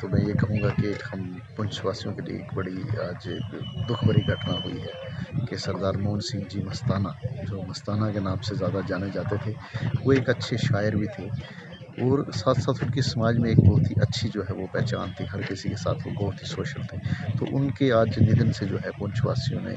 تو میں یہ کہوں گا کہ ہم پنچ واسیوں کے لیے ایک بڑی آج دکھ بھری گھٹنا ہوئی ہے کہ سردار موہن سنگھ جی مستانہ، جو مستانہ کے نام سے زیادہ جانے جاتے تھے، وہ ایک اچھے شاعر بھی تھے، اور ساتھ ساتھ ان کے سماج میں ایک بہت ہی اچھی جو ہے وہ پہچان تھی، ہر کسی کے ساتھ وہ بہت ہی سوشل تھے۔ تو ان کے آج نِدھن سے جو ہے پنچ واسیوں نے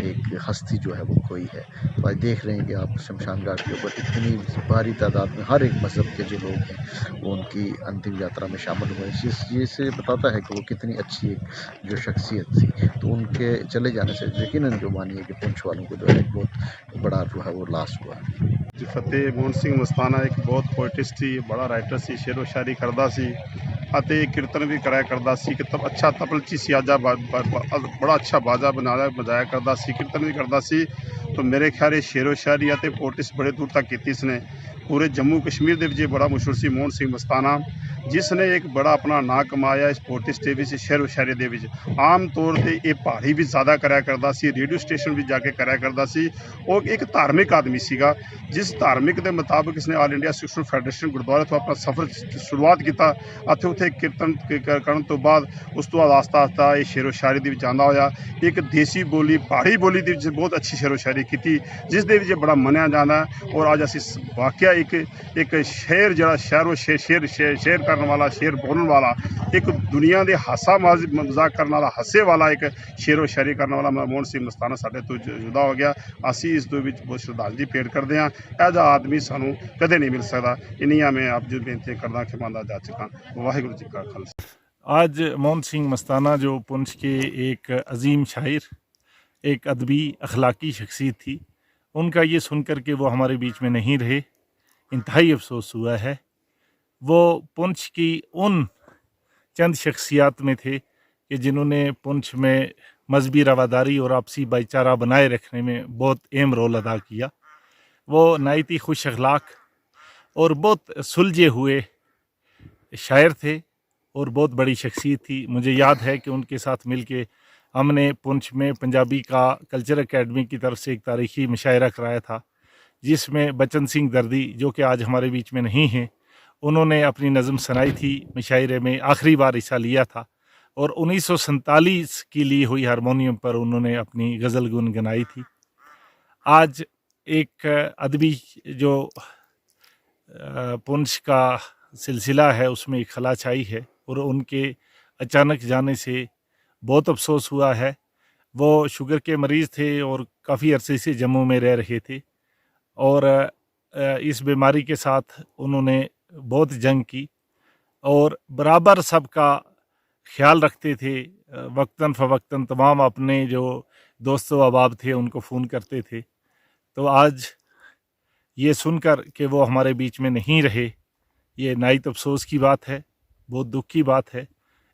ایک ہستی جو ہے وہ کھوئی ہے۔ تو آج دیکھ رہے ہیں کہ آپ شمشان گھاٹ کے اوپر اتنی بھاری تعداد میں ہر ایک مذہب کے جو لوگ ہیں وہ ان کی انتم یاترا میں شامل ہوئے، یہ سے بتاتا ہے کہ وہ کتنی اچھی ایک جو شخصیت تھی۔ تو ان کے چلے جانے سے یقیناً جو مانیے کہ پنچ والوں کو جو ہے ایک بہت بڑا جو ہے وہ لاس ہوا ہے۔ فتح موہن سنگھ مستانہ ایک بہت پوئٹسٹ سی، بڑا رائٹر سی، شعر و شاعری کردا سی، اتے کیرتن بھی کرایا کردا سی کہ تب اچھا تبلچی سیاجا بڑا اچھا باجا بجایا کردا سی، کیرتن بھی کردا سی۔ تو میرے خیال شعر و شاعری اتے پوئٹسٹ بڑے دور تک کیتی اس نے، پورے جموں کشمیر دے وچ بڑا مشہور سی موہن سنگھ مستانہ، جس نے ایک بڑا اپنا نام کمایا اس پوئٹسٹ دے وچ، شعر و شاعری دے وچ۔ عام طور تے یہ پہاڑی بھی زیادہ کرایا کردا سی، ریڈیو اسٹیشن بھی جا کے کرایا کردا سی، اور ایک دھارمک آدمی سیگا، جس دھارمک دے مطابق اس نے آل انڈیا سکھ فیڈریشن گردوارے تو اپنا سفر شروعات کیتا، اتے اتنے کیرتن کرن تو بعد اس تو بعد آہستہ آہستہ یہ شعر و شاعری دی جانا ہویا، ایک دیسی بولی پہاڑی بولی دی بہت اچھی شعر و شاعری کیتی، جس دے وچ بڑا منیا جانا ہے۔ اور آج اسی واقعہ ایک شعر جڑا شعر کرنے والا، شعر بولن والا، ایک دنیا دے ہاسا مذاق کرنے والا، ہسے والا ایک شعر و شاعری کرنے والا موہن سنگھ مستانہ ساڈے تو جدا ہو گیا۔ اسی اس دے وچ بہت شردھانجلی پیٹ کردے ہاں، ایجا آدمی سانو کدے نہیں مل سکتا۔ انہیاں میں آپ جو بینتی کردا کہ ماندا جا چکا۔ واحگرو جی کا خالصہ۔ آج موہن سنگھ مستانہ جو پنچ کے ایک عظیم شاعر، ایک ادبی اخلاقی شخصیت تھی، ان کا یہ سن کر کے وہ ہمارے بیچ میں نہیں رہے، انتہائی افسوس ہوا ہے۔ وہ پنچ کی ان چند شخصیات میں تھے کہ جنہوں نے پنچ میں مذہبی رواداری اور آپسی بھائی چارہ بنائے رکھنے میں بہت اہم رول ادا کیا۔ وہ نہایت ہی خوش اخلاق اور بہت سلجھے ہوئے شاعر تھے اور بہت بڑی شخصیت تھی۔ مجھے یاد ہے کہ ان کے ساتھ مل کے ہم نے پنچ میں پنجابی کا کلچر اکیڈمی کی طرف سے ایک تاریخی مشاعرہ کرایا تھا، جس میں بچن سنگھ دردی، جو کہ آج ہمارے بیچ میں نہیں ہیں، انہوں نے اپنی نظم سنائی تھی مشاعرے میں، آخری بار حصہ لیا تھا، اور 1947 کی لی ہوئی ہارمونیم پر انہوں نے اپنی غزل گنگنائی تھی۔ آج ایک ادبی جو پنچ کا سلسلہ ہے اس میں ایک خلا چھائی ہے، اور ان کے اچانک جانے سے بہت افسوس ہوا ہے۔ وہ شوگر کے مریض تھے اور کافی عرصے سے جموں میں رہ رہے تھے، اور اس بیماری کے ساتھ انہوں نے بہت جنگ کی اور برابر سب کا خیال رکھتے تھے، وقتاً فوقتاً تمام اپنے جو دوست و احباب تھے ان کو فون کرتے تھے۔ تو آج یہ سن کر کہ وہ ہمارے بیچ میں نہیں رہے، یہ نہایت افسوس کی بات ہے، بہت دکھ کی بات ہے۔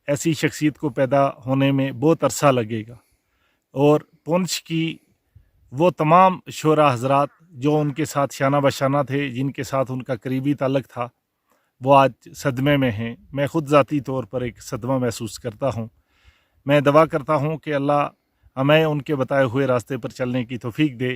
ایسی شخصیت کو پیدا ہونے میں بہت عرصہ لگے گا، اور پنچ کی وہ تمام شعراء حضرات جو ان کے ساتھ شانہ بشانہ تھے، جن کے ساتھ ان کا قریبی تعلق تھا، وہ آج صدمے میں ہیں۔ میں خود ذاتی طور پر ایک صدمہ محسوس کرتا ہوں۔ میں دعا کرتا ہوں کہ اللہ ہمیں ان کے بتائے ہوئے راستے پر چلنے کی توفیق دے،